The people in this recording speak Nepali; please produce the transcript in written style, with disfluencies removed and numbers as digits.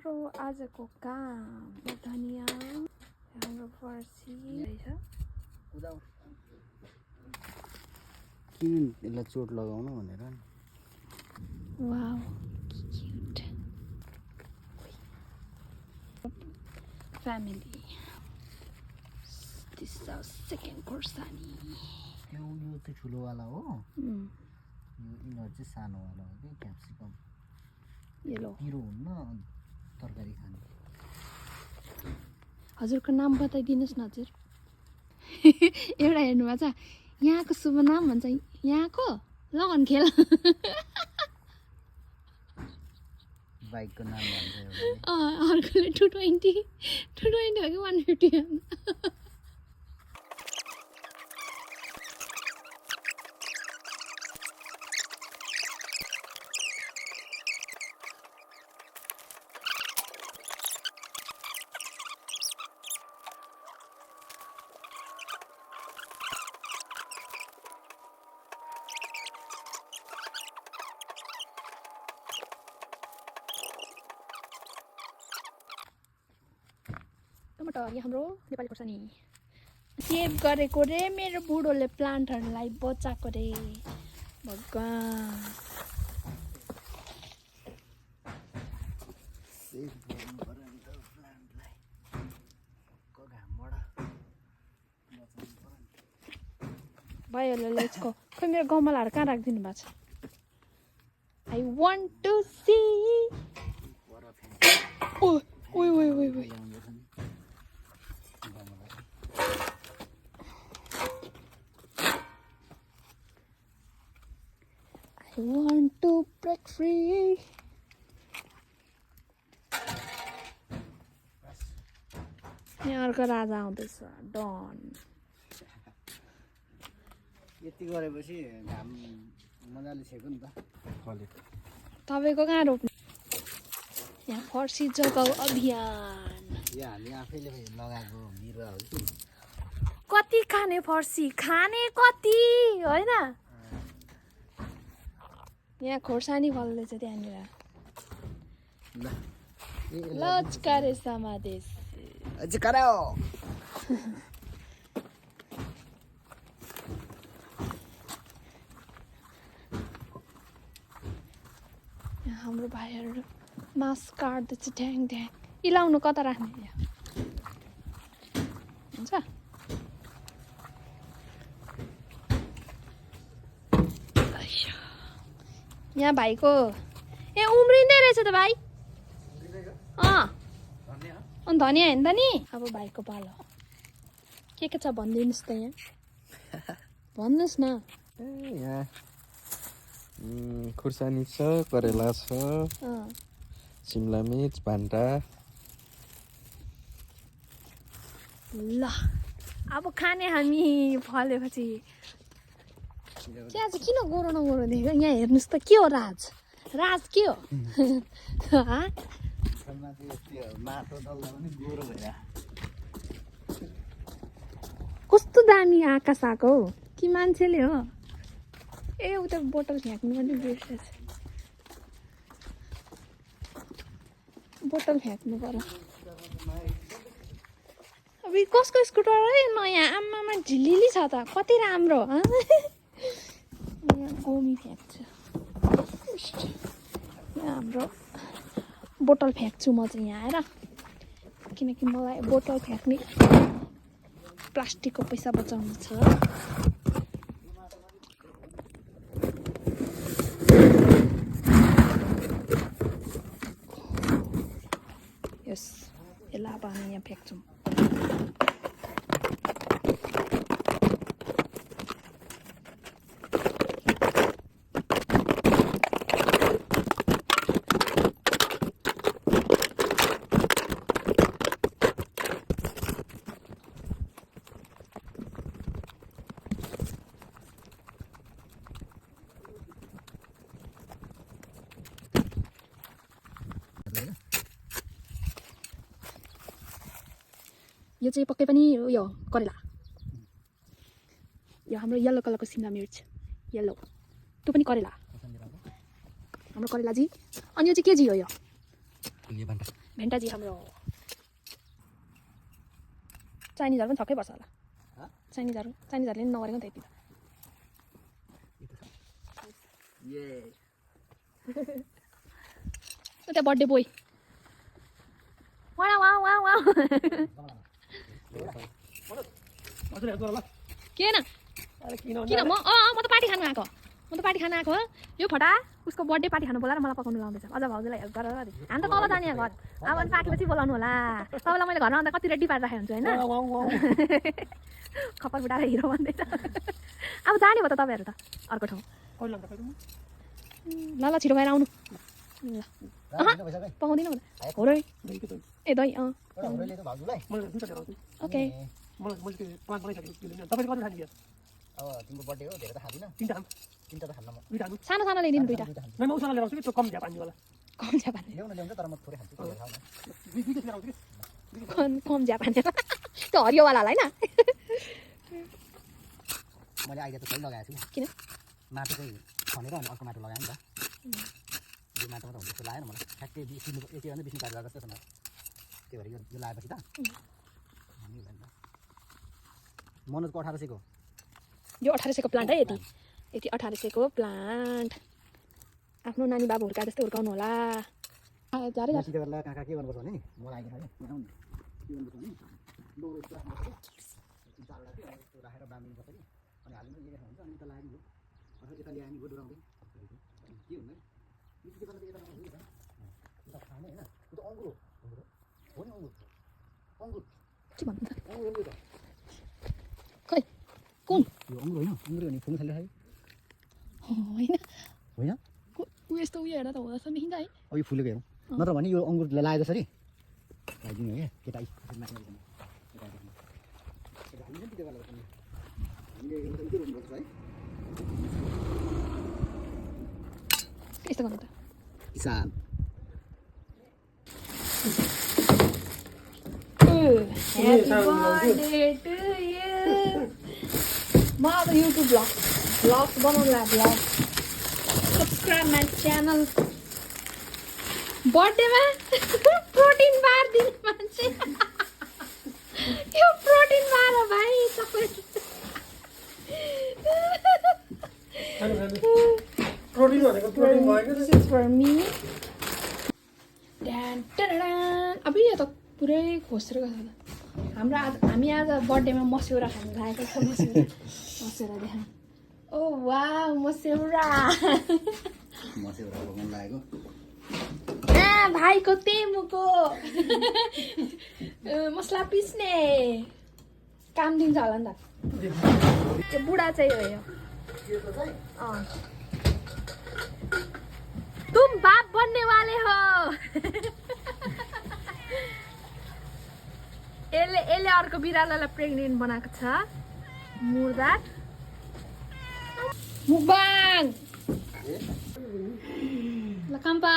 हाम्रो आजको काम धनिया हाम्रो फर्सी रहेछ किन यसलाई चोट लगाउनु भनेर wow cute family this is our second खोर्सानी यो चाहिँ ठुलो वाला हो यो यिनीहरु चाहिँ सानो वाला हो के क्याप्सिकम येलो पिरो हुन्न तरकारी खाने हजुरको नाम बताइदिनुस् न हजुर एउटा हेर्नु भएको छ यहाँको शुभ नाम भन्छ यहाँको लगन खेल बाइकको नाम भन्छ अर्कोले 220 हो कि 150 टमाटर यहाँ हाम्रो नेपाली खोर्सानी सेभ गरेको रे मेरो बुढोले प्लान्टहरूलाई बचाएको रे भगवान सेभ गर्नु पर्यो नि त प्लान्टलाई को घामबाट बचाउनु पर्यो नि भयो लेट्स गो खै मेरो गमलाहरू कहाँ राखिदिनु भएको छ आई वान्ट टु सी ओ ओइ ओइ ओइ ओइ I want to break free. यहाँ अर्को राजा आउँदैछ डन यति गरेपछि घाम मजाले छेक्यो नि त फल्यो तपाईँको कहाँ रोप्नु यहाँ फर्सी जोगाउ अभियान यो हामी आफैले लगाएको बिरुवा हो कि कति खाने फर्सी खाने कति होइन यहाँ खोर्सानी फल्दैछ त्यहाँनिर लचकारे समादेश अझै कराओ हाम्रो भाइहरू मास काट्दैछ ढ्याङ ढ्याङ इलाउनु कता राख्ने हुन्छ यहाँ भाइको ए उम्रिँदै रहेछ त भाइ अनि धनिया हेर्नु त नि अब भाइको पालो के छ भनिदिनुहोस् त यहाँ भन्नुहोस् न यहाँ खुर्सानी छ करेला छ सिमला मिर्च भान्टा ल अब खाने हामी फलेपछि त्यहाँ चाहिँ किन गोरो नगोरो देखेको यहाँ हेर्नुहोस् त के हो राज राज के हो कस्तो दामी आकाश आएको हौ कि मान्छेले हो ए उता बोतल फ्याँक्नु पनि बिर्सेछ बोतल फ्याँक्नु पर्यो अब कसको स्कुटर है नयाँ आमामा झिलिली छ त कति राम्रो यहाँ गोमी फ्याँक्छु यहाँ हाम्रो बोतल फ्याँक्छु म चाहिँ यहाँ आएर किनकि मलाई बोतल फ्याँक्ने प्लास्टिकको पैसा बचाउनु छ यस यसलाई अब हामी यहाँ फ्याँक्छौँ यो चाहिँ पक्कै पनि यो करेला यो हाम्रो येलो कलरको सिमला मिर्च येलो त्यो पनि करेला हाम्रो करेला जी अनि यो चाहिँ के जी हो यो यो भन्टा भेन्टाजी हाम्रो चाइनिजहरू पनि छक्कै पर्छ होला चाइनिजहरूले नि नगरेको नि त यति ये त त्यहाँ बर्थडे बोय वा वा वा वा किन किन म त पार्टी खानु आएको यो फटा उसको बर्थडे पार्टी खानु बोलाएर मलाई पकाउनु लाउँदैछ अझ भाउजूलाई हेल्प गरेर हामी त तल जाने घर अब अनि पाकेपछि बोलाउनु होला तपाईँलाई मैले घरमा आउँदा कति रेडी पारेर राखेको हुन्छु होइन खप्पर फुटाएर हिरो भन्दैछ अब जाने भयो त तपाईँहरू त अर्को ठाउँ ल ल छिटो भएर आउनु ल पकाउँदिनँ होला हो र ए दही ओके तिम्रो बर्थडे हो धेरै त खादिनँ तिनटा त खान्न म सानो सानो ल्याइदिनु दुइटा कम झ्या पानी ल्याउन तर म थोरै खान्छु कम झ्या पानी त्यो हरियोवाला होइन मैले आइडिया त सही लगाएको छु किन माटो चाहिँ खनेर अनि अर्को माटो लगाएँ नि त यो माटोमा त हुन्छ जस्तो लागेन मलाई ठ्याक्कै बिस्नु यति भन्दा बिस्नु काटेर जस्तो छ त्यही भएर यो लगाएपछि त मनोजको 1800 को यो 1800 को प्लान्ट है यति 1800 को प्लान्ट आफ्नो नानी बाबु हुर्का जस्तै हुर्काउनु होला जारे जा सिधै गरेर काका के गर्नुपर्छ भने नि मलाई आइदिनु हैन यहाँ आउनु के गर्नुपर्छ भने डोरो यस्तो राख्नुपर्छ जाललाई चाहिँ यस्तो राखेर बाँधिनुपर्छ कि अनि हाल्नु यता हुन्छ अनि त लाग्यो अथवा यता ल्यायो नि डोराउँदै के हुँदैन यो के गर्नु यता हुन्छ यता खाने हैन त्यो त अंगुर हो नि अंगुर के भन्नु त अंगुर हो नि खै कुन यो अंगुर हैन अंगुर हो नि फुल्न थाल्यो हैन होइन उ यस्तो उयो हेर्दा त हुँदा छ देखिन्छ है अब यो फुलेको हेरौँ नत्र भने यो अंगुर लगाए जसरी लगाइदिनु है केटा यस्तो गर्नु त किसान Happy birthday to you. म अब युट्युब भ्लग्स बनाउनुला भ्लग सब्सक्राइब माई च्यानल बर्थडेमा प्रोटिन बार दिने मान्छे यो प्रोटिन बार हो भाइ सबै प्रोटिन भनेको प्रोटिन भएको This is for me. अब यो त पुरै खोसेर गएको छ हामी आज बर्थडेमा मस्यौरा खानु लागेको छ मस्यौरा देखाउँ ओ वाउ मस्यौरा बनाउन लागेको भाइको तेमुको मसला पिस्ने काम दिन्छ होला नि त त्यो बुढा चाहिँ हो यो तुम बाप बन्ने वाले हो यसले अर्को बिरालोलाई प्रेग्नेन्ट बनाएको छ मुर्दार मुकबाङ ल कम्पा